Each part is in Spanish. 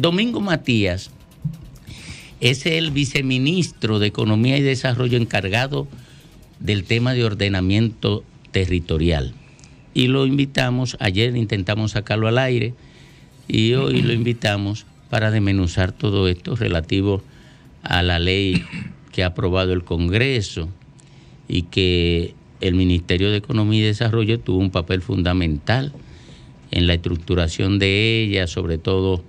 Domingo Matías es el viceministro de Economía y Desarrollo encargado del tema de ordenamiento territorial. Y lo invitamos, ayer intentamos sacarlo al aire y hoy lo invitamos para desmenuzar todo esto relativo a la ley que ha aprobado el Congreso y que el Ministerio de Economía y Desarrollo tuvo un papel fundamental en la estructuración de ella, sobre todo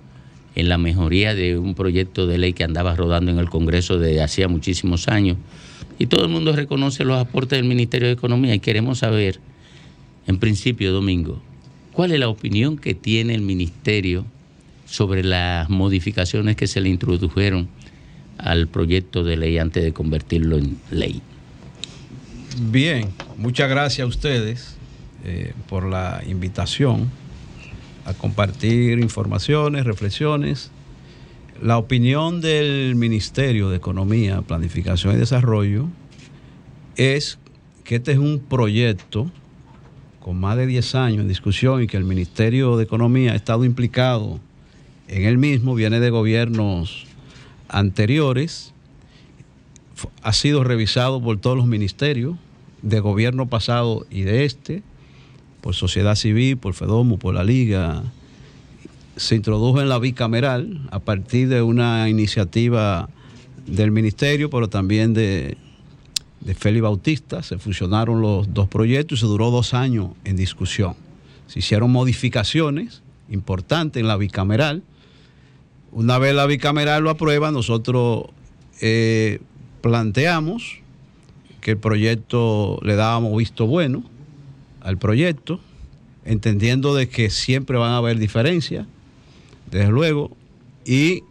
en la mejoría de un proyecto de ley que andaba rodando en el Congreso desde hacía muchísimos años. Y todo el mundo reconoce los aportes del Ministerio de Economía y queremos saber, en principio, Domingo, ¿cuál es la opinión que tiene el Ministerio sobre las modificaciones que se le introdujeron al proyecto de ley antes de convertirlo en ley? Bien, muchas gracias a ustedes por la invitación a compartir informaciones, reflexiones. La opinión del Ministerio de Economía, Planificación y Desarrollo es que este es un proyecto con más de 10 años en discusión y que el Ministerio de Economía ha estado implicado en él mismo, viene de gobiernos anteriores, ha sido revisado por todos los ministerios, de gobierno pasado y de este, por sociedad civil, por FEDOMO, por la Liga. Se introdujo en la bicameral a partir de una iniciativa del ministerio, pero también de Félix Bautista. Se fusionaron los dos proyectos y se duró 2 años en discusión. Se hicieron modificaciones importantes en la bicameral. Una vez la bicameral lo aprueba, nosotros planteamos que el proyecto, le dábamos visto bueno al proyecto, entendiendo de que siempre van a haber diferencias, desde luego, y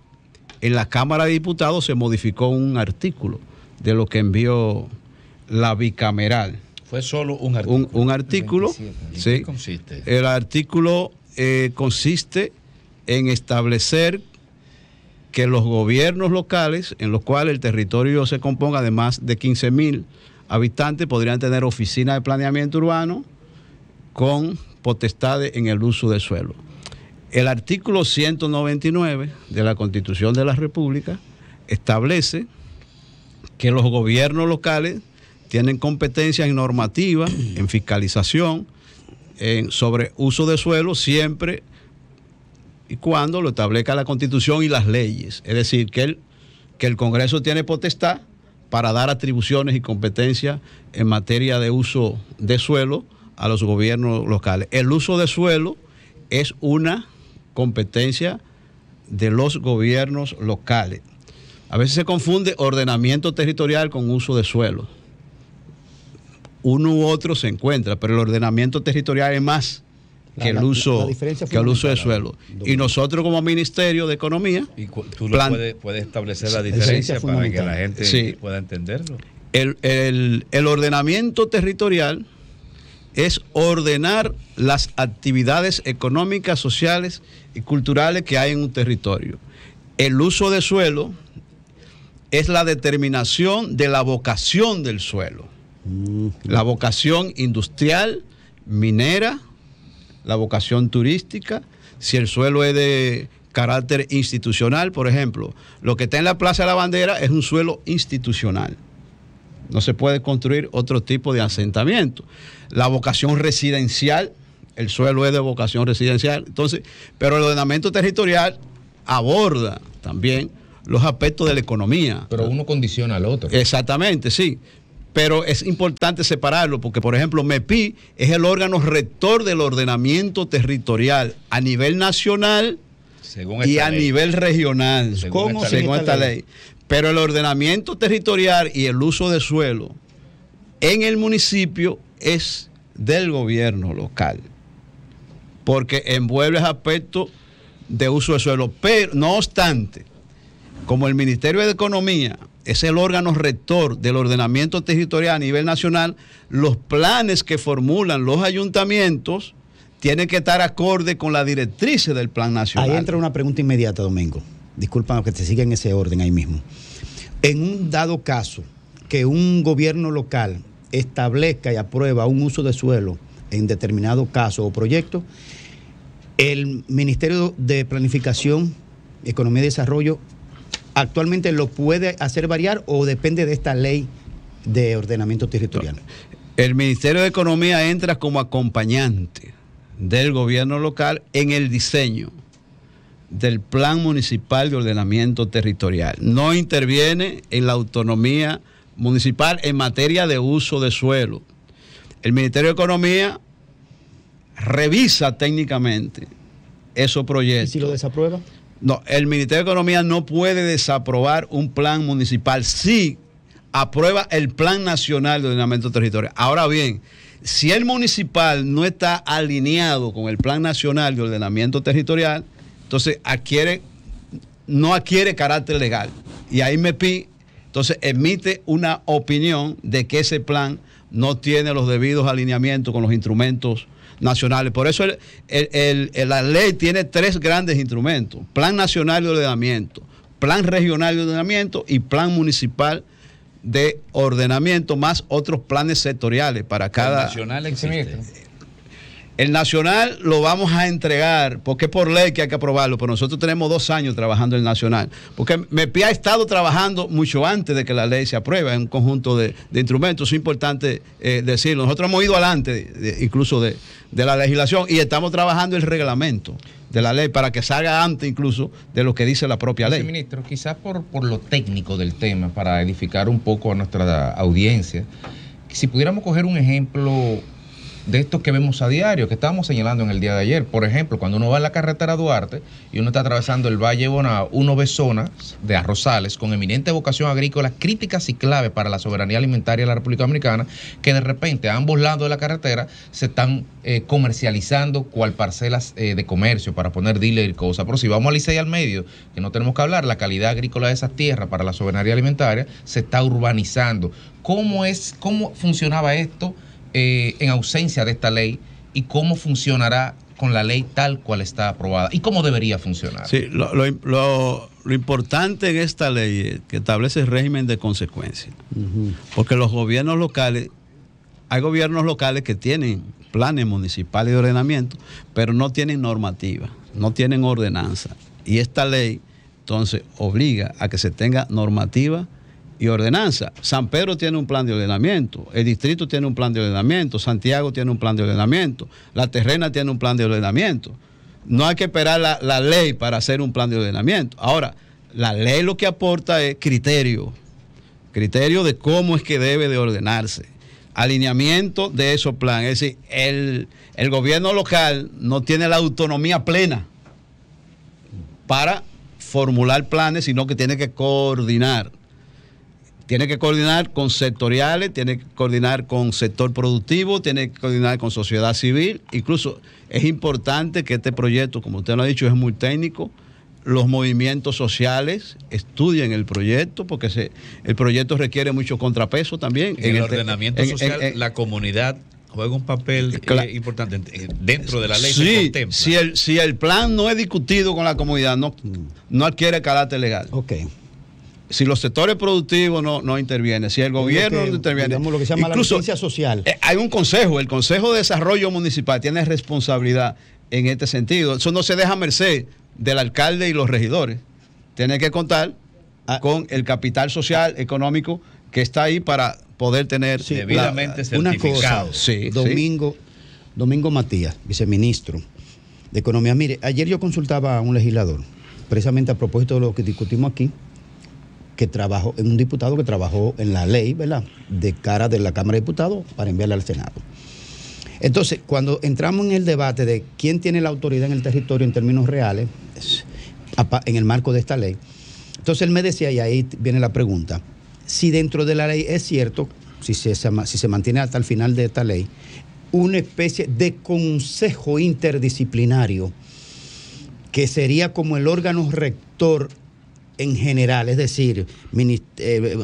en la Cámara de Diputados se modificó un artículo de lo que envió la bicameral. Fue solo un artículo. Un artículo. 27. ¿En sí, qué consiste? El artículo consiste en establecer que los gobiernos locales, en los cuales el territorio se componga de más de 15,000 habitantes, podrían tener oficinas de planeamiento urbano con potestades en el uso de suelo. El artículo 199 de la Constitución de la República establece que los gobiernos locales tienen competencias en normativa, en fiscalización, sobre uso de suelo, siempre y cuando lo establezca la Constitución y las leyes. Es decir, que el Congreso tiene potestad para dar atribuciones y competencias en materia de uso de suelo a los gobiernos locales. El uso de suelo es una competencia de los gobiernos locales. A veces se confunde ordenamiento territorial con uso de suelo. Uno u otro se encuentra, pero el ordenamiento territorial es más que el uso de suelo. Y nosotros como Ministerio de Economía... ¿Y tú puedes establecer la diferencia para que la gente pueda entenderlo? El ordenamiento territorial es ordenar las actividades económicas, sociales y culturales que hay en un territorio. El uso de suelo es la determinación de la vocación del suelo. La vocación industrial, minera, la vocación turística, si el suelo es de carácter institucional, por ejemplo, lo que está en la Plaza de la Bandera es un suelo institucional. No se puede construir otro tipo de asentamiento. La vocación residencial, el suelo es de vocación residencial. Entonces, pero el ordenamiento territorial aborda también los aspectos de la economía. Pero uno condiciona al otro. Exactamente, sí. Pero es importante separarlo porque, por ejemplo, MEPI es el órgano rector del ordenamiento territorial a nivel nacional y a nivel regional, según esta ley. Pero el ordenamiento territorial y el uso de suelo en el municipio es del gobierno local, porque envuelve aspectos de uso de suelo. Pero, no obstante, como el Ministerio de Economía es el órgano rector del ordenamiento territorial a nivel nacional, los planes que formulan los ayuntamientos tienen que estar acorde con las directrices del plan nacional. Ahí entra una pregunta inmediata, Domingo. Disculpa que te siga en ese orden ahí mismo. En un dado caso que un gobierno local establezca y aprueba un uso de suelo en determinado caso o proyecto, el Ministerio de Planificación Economía y Desarrollo actualmente lo puede hacer variar o depende de esta ley de ordenamiento territorial? El Ministerio de Economía entra como acompañante del gobierno local en el diseño del Plan Municipal de Ordenamiento Territorial. No interviene en la autonomía municipal en materia de uso de suelo. El Ministerio de Economía revisa técnicamente esos proyectos. ¿Y si lo desaprueba? No, el Ministerio de Economía no puede desaprobar un plan municipal si aprueba el Plan Nacional de Ordenamiento Territorial. Ahora bien, si el municipal no está alineado con el Plan Nacional de Ordenamiento Territorial, entonces no adquiere carácter legal. Y ahí MEPI entonces emite una opinión de que ese plan no tiene los debidos alineamientos con los instrumentos nacionales. Por eso la ley tiene 3 grandes instrumentos: Plan Nacional de Ordenamiento, Plan Regional de Ordenamiento y Plan Municipal de Ordenamiento, más otros planes sectoriales para cada... ¿El nacional existe? El nacional lo vamos a entregar, porque es por ley que hay que aprobarlo, pero nosotros tenemos 2 años trabajando el nacional, porque MEPI ha estado trabajando mucho antes de que la ley se apruebe, en un conjunto de instrumentos. Es importante decirlo. Nosotros hemos ido adelante incluso de la legislación, y estamos trabajando el reglamento de la ley para que salga antes incluso de lo que dice la propia ley. Ministro, quizás por lo técnico del tema, para edificar un poco a nuestra audiencia, si pudiéramos coger un ejemplo de esto que vemos a diario, que estábamos señalando en el día de ayer. Por ejemplo, cuando uno va en la carretera Duarte y uno está atravesando el Valle Bonao, uno ve zonas de arrozales con eminente vocación agrícola, críticas y clave para la soberanía alimentaria de la República Dominicana, que de repente a ambos lados de la carretera se están comercializando cual parcelas de comercio para poner dealer y cosas. Pero si vamos al Licey al medio, que no tenemos que hablar, la calidad agrícola de esas tierras para la soberanía alimentaria se está urbanizando. ¿Cómo funcionaba esto en ausencia de esta ley, y cómo funcionará con la ley tal cual está aprobada, y cómo debería funcionar? Sí, lo importante en esta ley es que establece el régimen de consecuencia. Porque los gobiernos locales, hay gobiernos locales que tienen planes municipales de ordenamiento, pero no tienen normativa, no tienen ordenanza. Y esta ley entonces obliga a que se tenga normativa y ordenanza. San Pedro tiene un plan de ordenamiento, el distrito tiene un plan de ordenamiento, Santiago tiene un plan de ordenamiento, La Terrena tiene un plan de ordenamiento. No hay que esperar la ley para hacer un plan de ordenamiento. Ahora, la ley lo que aporta es criterio de cómo es que debe de ordenarse, alineamiento de esos planes. Es decir, el gobierno local no tiene la autonomía plena para formular planes, sino que tiene que coordinar. Tiene que coordinar con sectoriales, tiene que coordinar con sector productivo, tiene que coordinar con sociedad civil. Incluso es importante que este proyecto, como usted lo ha dicho, es muy técnico. Los movimientos sociales estudien el proyecto, porque el proyecto requiere mucho contrapeso también. En el ordenamiento social, la comunidad juega un papel importante dentro de la ley. Sí, se contempla. Si el plan no es discutido con la comunidad, no adquiere carácter legal. Okay. Si los sectores productivos no intervienen, si el gobierno no interviene, digamos lo que se llama incluso la licencia social. Hay un consejo, el Consejo de Desarrollo Municipal tiene responsabilidad en este sentido. Eso no se deja a merced del alcalde y los regidores. Tiene que contar con el capital social, económico, que está ahí para poder tener debidamente certificado. Sí, Domingo Matías, viceministro de Economía. Mire, ayer yo consultaba a un legislador, precisamente a propósito de lo que discutimos aquí, que trabajó, en un diputado que trabajó en la ley, ¿verdad?, de cara de la Cámara de Diputados para enviarla al Senado. Entonces, cuando entramos en el debate de quién tiene la autoridad en el territorio en términos reales, en el marco de esta ley, entonces él me decía, y ahí viene la pregunta, si dentro de la ley es cierto, si se mantiene hasta el final de esta ley, una especie de consejo interdisciplinario que sería como el órgano rector en general, es decir,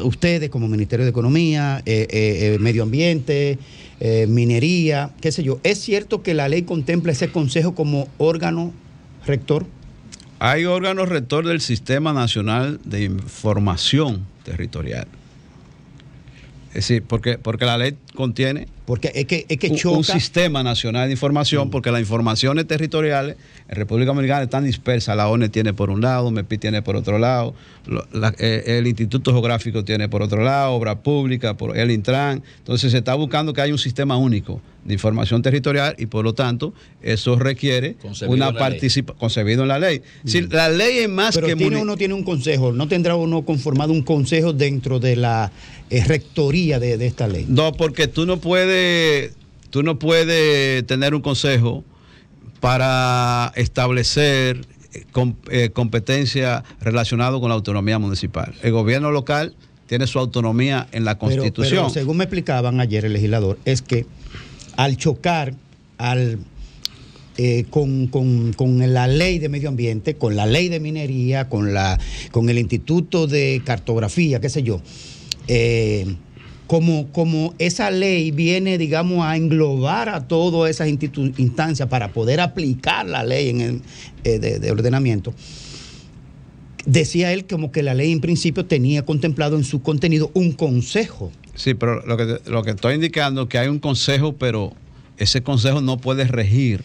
ustedes como Ministerio de Economía, Medio Ambiente, Minería, qué sé yo, ¿es cierto que la ley contempla ese consejo como órgano rector? Hay órgano rector del Sistema Nacional de Información Territorial. Sí, porque la ley contiene porque es que choca un sistema nacional de información, porque las informaciones territoriales en República Dominicana están dispersas. La ONE tiene por un lado, MEPI tiene por otro lado, el Instituto Geográfico tiene por otro lado, Obra Pública, por el Intran. Entonces se está buscando que haya un sistema único de información territorial y por lo tanto eso requiere una participación concebido en la ley. Si la ley es más pero que uno tiene un consejo, ¿no tendrá uno conformado un consejo dentro de la rectoría de esta ley? No, porque tú no puedes tener un consejo para establecer competencia relacionada con la autonomía municipal. El gobierno local tiene su autonomía en la Constitución. Pero según me explicaban ayer el legislador, es que al chocar con la ley de medio ambiente, con la ley de minería, con el Instituto de Cartografía, qué sé yo, como esa ley viene, digamos, a englobar a todas esas instancias para poder aplicar la ley de ordenamiento, decía él como que la ley en principio tenía contemplado en su contenido un consejo. Sí, pero lo que estoy indicando es que hay un consejo, pero ese consejo no puede regir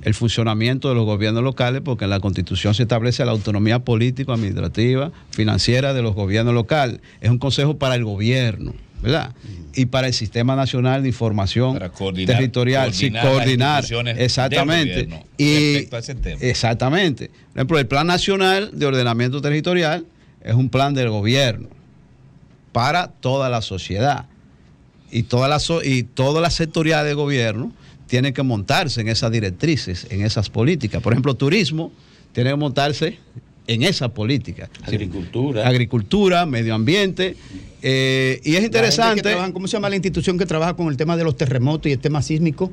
el funcionamiento de los gobiernos locales, porque en la Constitución se establece la autonomía política, administrativa, financiera de los gobiernos locales. Es un consejo para el gobierno, ¿verdad? Y para el Sistema Nacional de Información Territorial. Coordinar exactamente. Respecto a ese tema. Exactamente. Por ejemplo, el Plan Nacional de Ordenamiento Territorial es un plan del gobierno para toda la sociedad. Y todas las sectoriales del gobierno tienen que montarse en esas directrices, en esas políticas. Por ejemplo, turismo tiene que montarse en esa política. Agricultura, medio ambiente. Y es interesante. ¿Cómo se llama la institución que trabaja con el tema de los terremotos y el tema sísmico?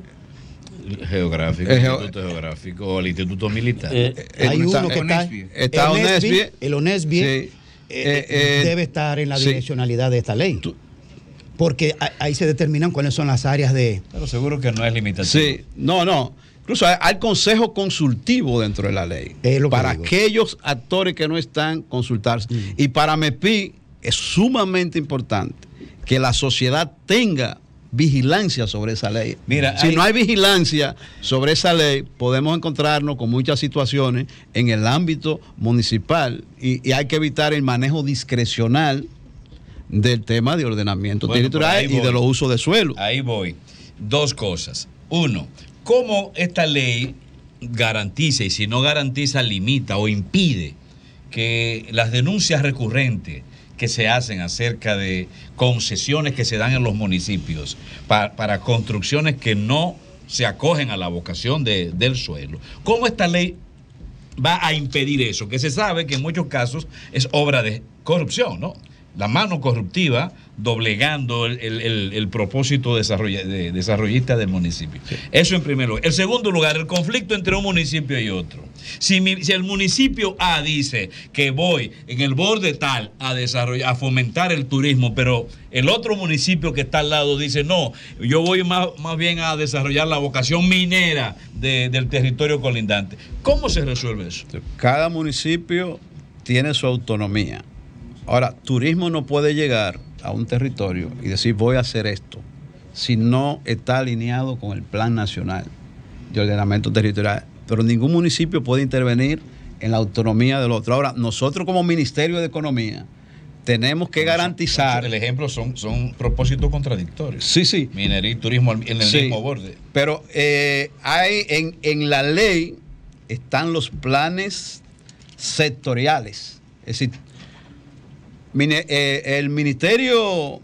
Geográfico, el Instituto Geográfico o el Instituto Militar. Hay uno que está ONESBI, el ONESBI sí. Debe estar en la direccionalidad de esta ley. Porque ahí se determinan cuáles son las áreas de... Pero seguro que no es limitativo. Sí, no. Incluso hay consejo consultivo dentro de la ley. Para aquellos actores que no están consultarse. Y para MEPI es sumamente importante que la sociedad tenga vigilancia sobre esa ley. Mira, si no hay vigilancia sobre esa ley, podemos encontrarnos con muchas situaciones en el ámbito municipal y hay que evitar el manejo discrecional del tema de ordenamiento territorial y de los usos de suelo. Ahí voy. Dos cosas. Uno, ¿cómo esta ley garantiza, y si no garantiza, limita o impide que las denuncias recurrentes que se hacen acerca de concesiones que se dan en los municipios para construcciones que no se acogen a la vocación del suelo? ¿Cómo esta ley va a impedir eso? Que se sabe que en muchos casos es obra de corrupción, ¿no? La mano corruptiva doblegando el propósito desarrollista del municipio. Sí. Eso en primer lugar. En segundo lugar, el conflicto entre un municipio y otro. Si el municipio A dice que voy en el borde tal a fomentar el turismo, pero el otro municipio que está al lado dice no, yo voy más bien a desarrollar la vocación minera del territorio colindante. ¿Cómo se resuelve eso? Cada municipio tiene su autonomía. Ahora, turismo no puede llegar a un territorio y decir voy a hacer esto si no está alineado con el Plan Nacional de Ordenamiento Territorial. Pero ningún municipio puede intervenir en la autonomía del otro. Ahora, nosotros como Ministerio de Economía tenemos que garantizar... El ejemplo son propósitos contradictorios. Sí. Minería y turismo en el mismo borde. Pero hay en la ley están los planes sectoriales. Es decir, el Ministerio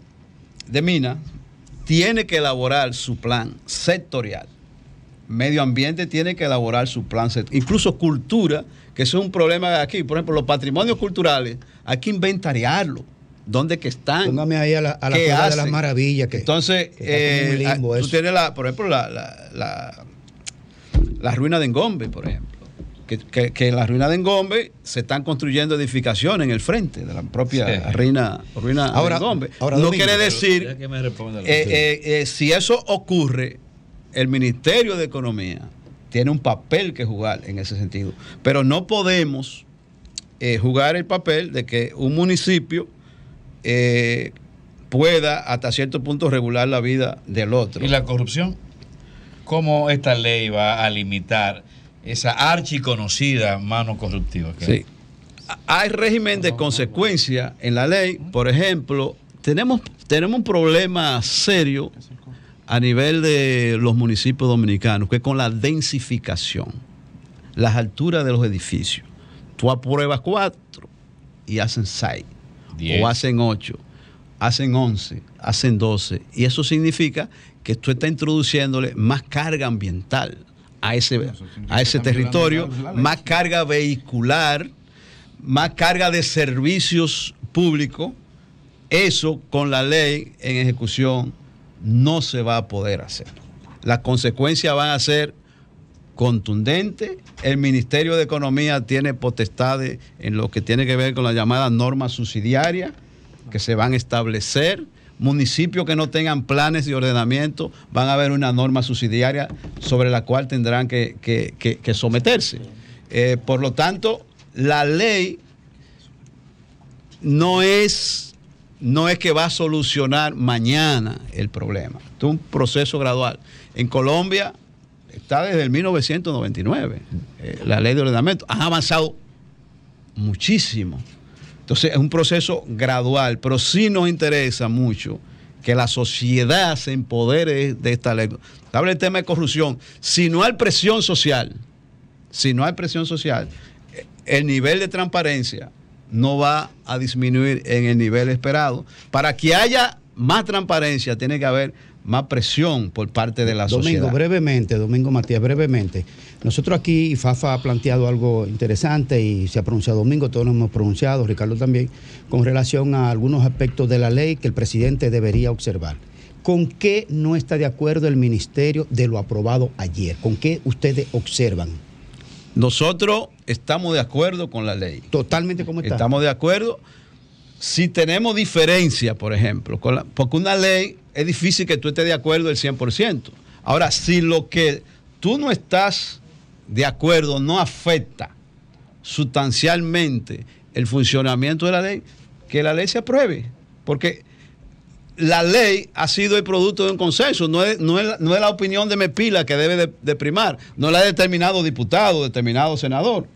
de Minas tiene que elaborar su plan sectorial. Medio Ambiente tiene que elaborar su plan sectorial. Incluso Cultura, que eso es un problema de aquí. Por ejemplo, los patrimonios culturales, hay que inventariarlo. ¿Dónde que están? Póngame ahí a la Cueva de las Maravillas. Entonces, tú tienes, por ejemplo, la ruina de Engombe, por ejemplo. Que en la ruina de Engombe se están construyendo edificaciones en el frente de la propia ruina de Engombe. Ahora, no quiere decir, si eso ocurre, el Ministerio de Economía tiene un papel que jugar en ese sentido. Pero no podemos jugar el papel de que un municipio pueda hasta cierto punto regular la vida del otro. ¿Y la corrupción? ¿Cómo esta ley va a limitar esa archiconocida mano corruptiva? Sí. Hay régimen de consecuencia en la ley. Por ejemplo, tenemos un problema serio a nivel de los municipios dominicanos, que es con la densificación, las alturas de los edificios. Tú apruebas 4 y hacen 6, 10. O hacen 8, hacen 11, hacen 12. Y eso significa que tú estás introduciéndole más carga ambiental a ese territorio, más carga vehicular, más carga de servicios públicos. Eso con la ley en ejecución no se va a poder hacer. Las consecuencias van a ser contundentes. El Ministerio de Economía tiene potestades en lo que tiene que ver con la llamada norma subsidiaria que se van a establecer. Municipios que no tengan planes de ordenamiento, van a haber una norma subsidiaria sobre la cual tendrán que someterse. Por lo tanto, la ley no es que va a solucionar mañana el problema. Es un proceso gradual. En Colombia está desde el 1999, la ley de ordenamiento. Ha avanzado muchísimo. Entonces es un proceso gradual, pero sí nos interesa mucho que la sociedad se empodere de esta ley. Habla el tema de corrupción. Si no hay presión social, el nivel de transparencia no va a disminuir en el nivel esperado. Para que haya más transparencia, tiene que haber más presión por parte de la sociedad. Domingo Matías, brevemente. Nosotros aquí, FAFA ha planteado algo interesante y se ha pronunciado Domingo, todos nos hemos pronunciado, Ricardo también, con relación a algunos aspectos de la ley que el presidente debería observar. ¿Con qué no está de acuerdo el ministerio de lo aprobado ayer? ¿Con qué ustedes observan? Nosotros estamos de acuerdo con la ley. Totalmente como está. Estamos de acuerdo. Si tenemos diferencia, por ejemplo, porque una ley es difícil que tú estés de acuerdo el 100%. Ahora, si lo que tú no estás de acuerdo no afecta sustancialmente el funcionamiento de la ley, que la ley se apruebe. Porque la ley ha sido el producto de un consenso, no es la opinión de Mepila que debe de primar, no la ha determinado diputado, determinado senador,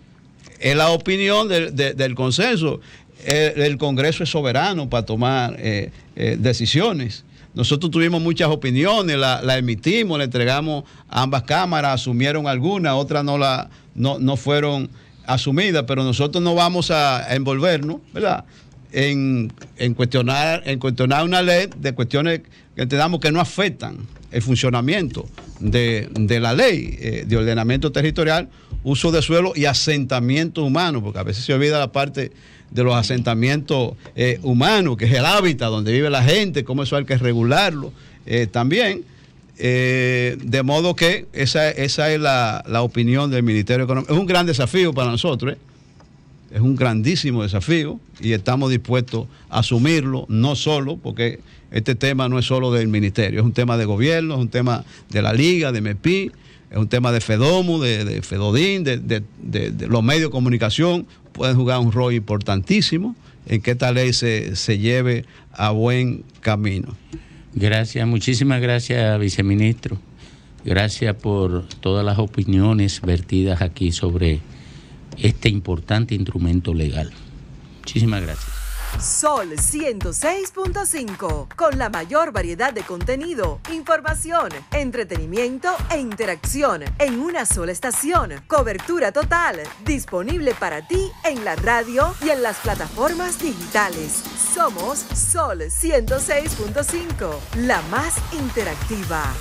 es la opinión del consenso. El Congreso es soberano para tomar decisiones. Nosotros tuvimos muchas opiniones, la emitimos, la entregamos a ambas cámaras, asumieron algunas, otras no fueron asumidas, pero nosotros no vamos a envolvernos, ¿verdad?, en cuestionar una ley de cuestiones que entendamos que no afectan el funcionamiento de la ley de ordenamiento territorial, uso de suelo y asentamiento humano, porque a veces se olvida la parte de los asentamientos humanos, que es el hábitat donde vive la gente, cómo eso hay que regularlo también. De modo que esa es la opinión del Ministerio de Economía. Es un gran desafío para nosotros, es un grandísimo desafío y estamos dispuestos a asumirlo, no solo, porque este tema no es solo del Ministerio, es un tema de gobierno, es un tema de la Liga, de MEPI, es un tema de FEDOMU, de FEDODIN, de los medios de comunicación. Pueden jugar un rol importantísimo en que esta ley se lleve a buen camino. Gracias, muchísimas gracias, viceministro. Gracias por todas las opiniones vertidas aquí sobre este importante instrumento legal. Muchísimas gracias. Sol 106.5, con la mayor variedad de contenido, información, entretenimiento e interacción en una sola estación. Cobertura total, disponible para ti en la radio y en las plataformas digitales. Somos Sol 106.5, la más interactiva.